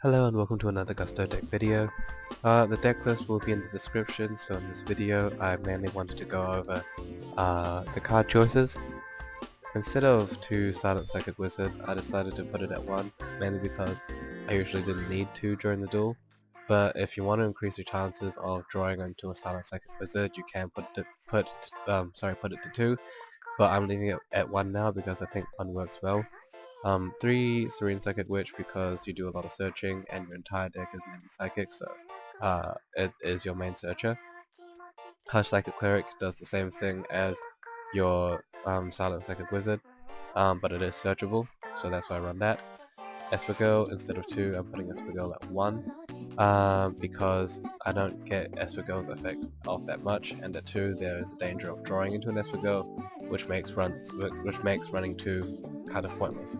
Hello and welcome to another Gusto deck video. The deck list will be in the description, so in this video I mainly wanted to go over the card choices. Instead of 2 Silent Psychic Wizard, I decided to put it at 1, mainly because I usually didn't need 2 during the duel. But if you want to increase your chances of drawing into a Silent Psychic Wizard, you can put it to 2, but I'm leaving it at 1 now because I think 1 works well. 3 Serene Psychic Witch because you do a lot of searching and your entire deck is mainly Psychic, so it is your main searcher. Hush Psychic Cleric does the same thing as your Silent Psychic Wizard, but it is searchable, so that's why I run that. Esper Girl, instead of 2, I'm putting Esper Girl at 1, because I don't get Esper Girl's effect off that much, and at 2 there is a danger of drawing into an Esper Girl, which makes running 2 kind of pointless.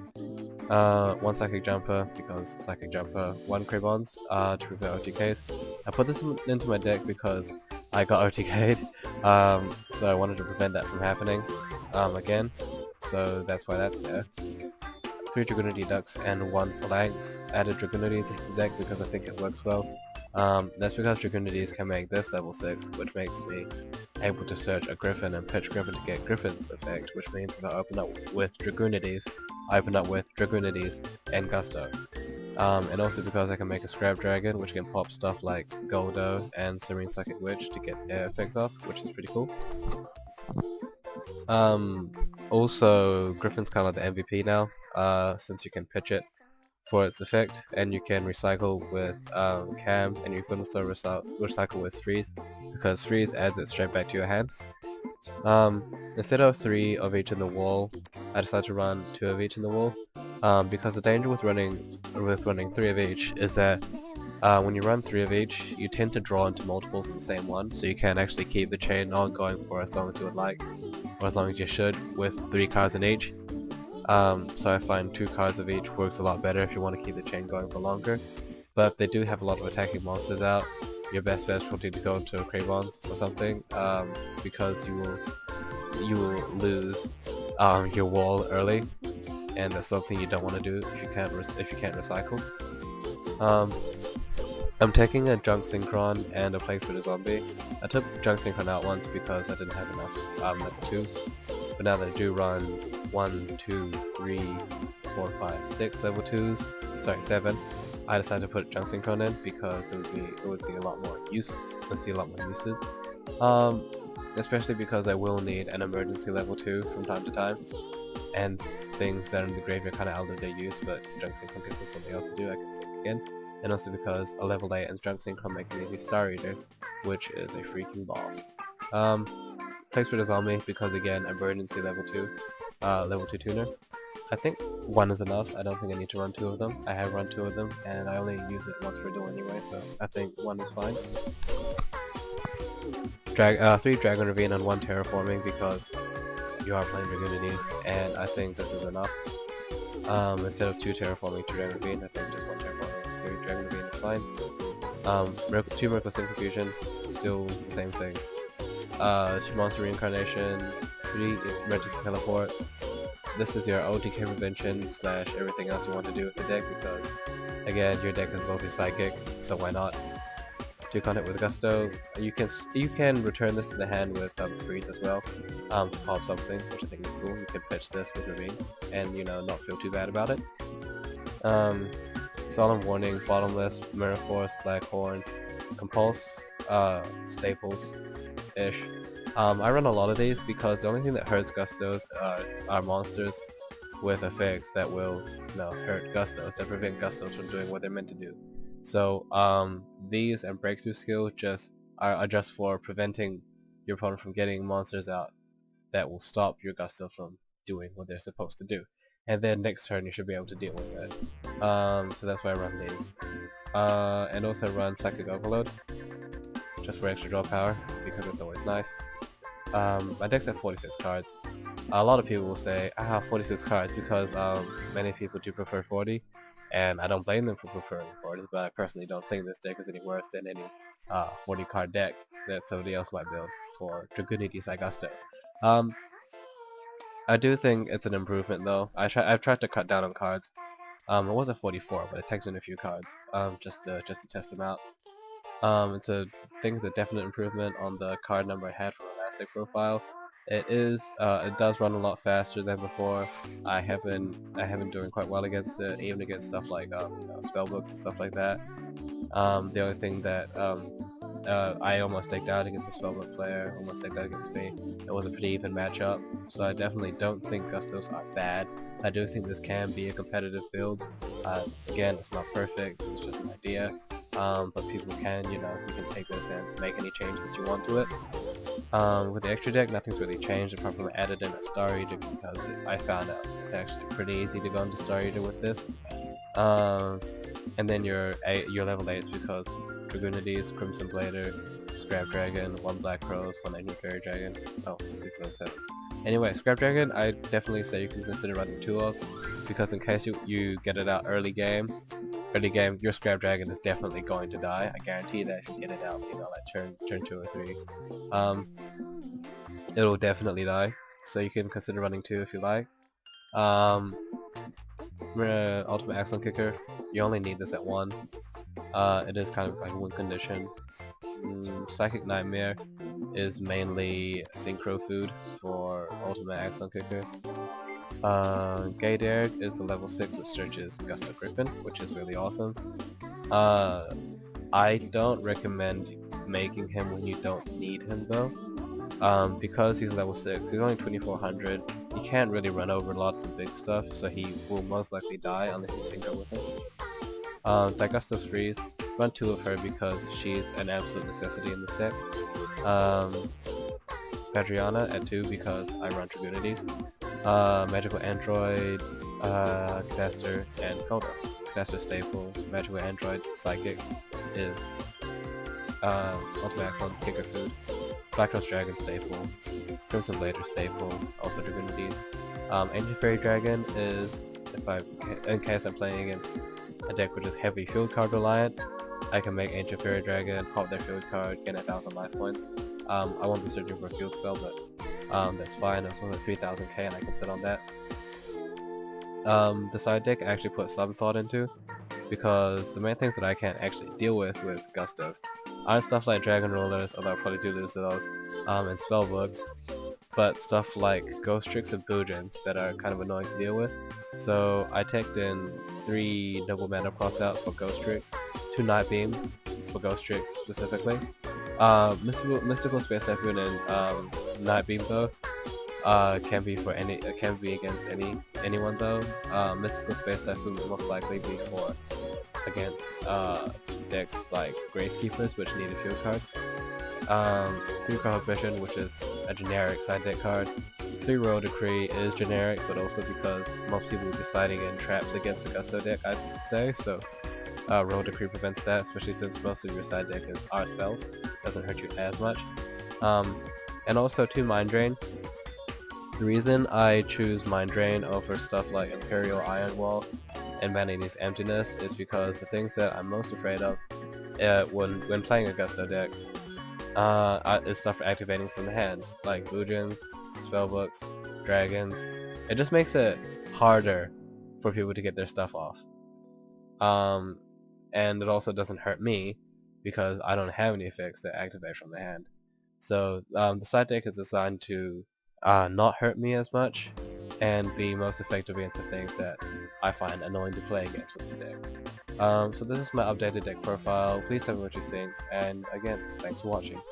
1 Psychic Jumper, because Psychic Jumper, 1 Krebons, to prevent OTKs. I put this into my deck because I got OTK'd, so I wanted to prevent that from happening, again, so that's why that's there. 3 Dragunity Dux and 1 Phalanx. Added Dragunities into the deck because I think it works well. That's because Dragunities can make this level 6, which makes me able to search a Griffin and pitch Griffin to get Griffin's effect, which means if I open up with Dragunities, I open up with Dragunities and Gusto. And also because I can make a Scrap Dragon, which can pop stuff like Gulldo and Serene Psychic Witch to get their effects off, which is pretty cool. Also, Griffin's kind of the MVP now, since you can pitch it for its effect, and you can recycle with Caam, and you can also recycle with Freeze, because Freeze adds it straight back to your hand. Instead of 3 of each in the wall, I decided to run 2 of each in the wall, because the danger with running 3 of each is that when you run 3 of each, you tend to draw into multiples of the same one, so you can't actually keep the chain on going for as long as you would like, or as long as you should, with 3 cards in each. So I find 2 cards of each works a lot better if you want to keep the chain going for longer. But if they do have a lot of attacking monsters out, your best bet is probably to go to Krebons or something, because you will lose your wall early, and that's something you don't want to do if you can't recycle. I'm taking a Junk Synchron and a Plaguespreader Zombie. I took Junk Synchron out once because I didn't have enough level 2s, but now that I do run 1, 2, 3, 4, 5, 6 level 2s, sorry 7, I decided to put Junk Synchron in because it would see a lot more uses. Especially because I will need an emergency level 2 from time to time, and things that are in the graveyard kind of out of their use, but Junk Synchron gives us something else to do. I can sync again. And also because a level 8 and Junk Synchron makes an easy Star Eater, which is a freaking boss. Plaguespreader Zombie because again, emergency level 2 tuner. I think 1 is enough. I don't think I need to run 2 of them. I have run 2 of them, and I only use it once per duel anyway, so I think 1 is fine. 3 Dragon Ravine and 1 Terraforming because you are playing Dragunities, and I think this is enough. Instead of 2 Terraforming to Dragon Ravine, I think just 1 Terraforming. 3 Dragon Ravine is fine. 2 Miracle Synchrofusion, still the same thing. 2 Monster Reincarnation, 3 Emergency Teleport. This is your OTK prevention / everything else you want to do with the deck because, again, your deck is mostly Psychic, so why not? 2 Contact with Gusto. You can return this to the hand with Freeze as well, to pop something, which I think is cool. You can pitch this with Ravine, and not feel too bad about it. Solemn Warning, Bottomless, Mirror Force, Black Horn, Staples-ish. I run a lot of these because the only thing that hurts Gustos are monsters with effects that will hurt Gustos, that prevent Gustos from doing what they're meant to do. So these and Breakthrough Skill are just for preventing your opponent from getting monsters out that will stop your Gustos from doing what they're supposed to do. And then next turn you should be able to deal with it. So that's why I run these. And also run Psychic Overload, just for extra draw power, because it's always nice. My deck's at 46 cards. A lot of people will say, 46 cards, because many people do prefer 40, and I don't blame them for preferring 40, but I personally don't think this deck is any worse than any 40 card deck that somebody else might build for Dragunity Psy-Gusto. I do think it's an improvement though. I've tried to cut down on cards. It wasn't 44, but it takes in a few cards, just to test them out. It's a a definite improvement on the card number I had from the last deck profile. It does run a lot faster than before. I have been doing quite well against it, even against stuff like spellbooks and stuff like that. The only thing that I almost decked out against a spellbook player, almost decked out against me. It was a pretty even matchup, so I definitely don't think Gustos are bad. I do think this can be a competitive build. Again, it's not perfect, it's just an idea. But people can, you can take this and make any changes that you want to it. With the extra deck, nothing's really changed apart from I added in a Star Eater because I found out it's actually pretty easy to go into Star Eater with this. And then your level 8s because Dragunities, Crimson Blader, Scrap Dragon, 1 Black Rose, 1 Egul Fairy Dragon. Oh, these level 7s. Anyway, Scrap Dragon, I definitely say you can consider running 2 of, because in case you get it out early game, your Scrap Dragon is definitely going to die. I guarantee that if you get it out, like turn 2 or 3, it'll definitely die. So you can consider running 2 if you like. Ultimate Axon Kicker, you only need this at 1. It is kind of like a win condition. Psychic Nightmare is mainly Synchro food for Ultimate Axon Kicker. Gay Derek is the level 6 which searches Gusto Griffin, which is really awesome. I don't recommend making him when you don't need him though. Because he's level 6, he's only 2400, he can't really run over lots of big stuff, so he will most likely die unless you synchro with him. Digustos Freeze, run 2 of her because she's an absolute necessity in this deck. Badriana at 2 because I run Dragunities. Magical Android, Caster, and Kodos. Caster staple, Magical Android, Psychic is Ultimate Axon Kicker food. Black Rose Dragon staple, Crimson Blader staple, also Dragunities. Ancient Fairy Dragon is, in case I'm playing against a deck which is heavy field card reliant, I can make Ancient Fairy Dragon, pop their field card, get 1000 life points. I won't be searching for a field spell, but that's fine. It's only 3000k and I can sit on that. The side deck I actually put some thought into, because the main things that I can't actually deal with Gustos aren't stuff like Dragon Rollers, although I'll probably do lose to those, and Spellbooks, but stuff like Ghost Tricks and Boojins that are kind of annoying to deal with. So I teched in 3 Double Mana Crossout for Ghost Tricks, 2 Night Beams for Ghost Tricks specifically. Mystical Space Typhoon and Night Beam though can be against anyone though. Mystical Space Typhoon will most likely be against decks like Gravekeepers, which need a field card. 3 Prohibition, which is a generic side deck card. 3 Royal Decree is generic, but also because most people will be siding in traps against the Gusto deck, I'd say, so Royal Decree prevents that, especially since most of your side deck are spells. Doesn't hurt you as much. And also 2 Mind Drain. The reason I choose Mind Drain over stuff like Imperial Iron Wall and Manatee's Emptiness is because the things that I'm most afraid of when playing a Gusto deck is stuff activating from the hand, like Boojins, Spellbooks, Dragons. It just makes it harder for people to get their stuff off. And it also doesn't hurt me because I don't have any effects that activate from the hand. So the side deck is designed to not hurt me as much and be most effective against the things that I find annoying to play against with this deck. So this is my updated deck profile. Please tell me what you think, and again, thanks for watching.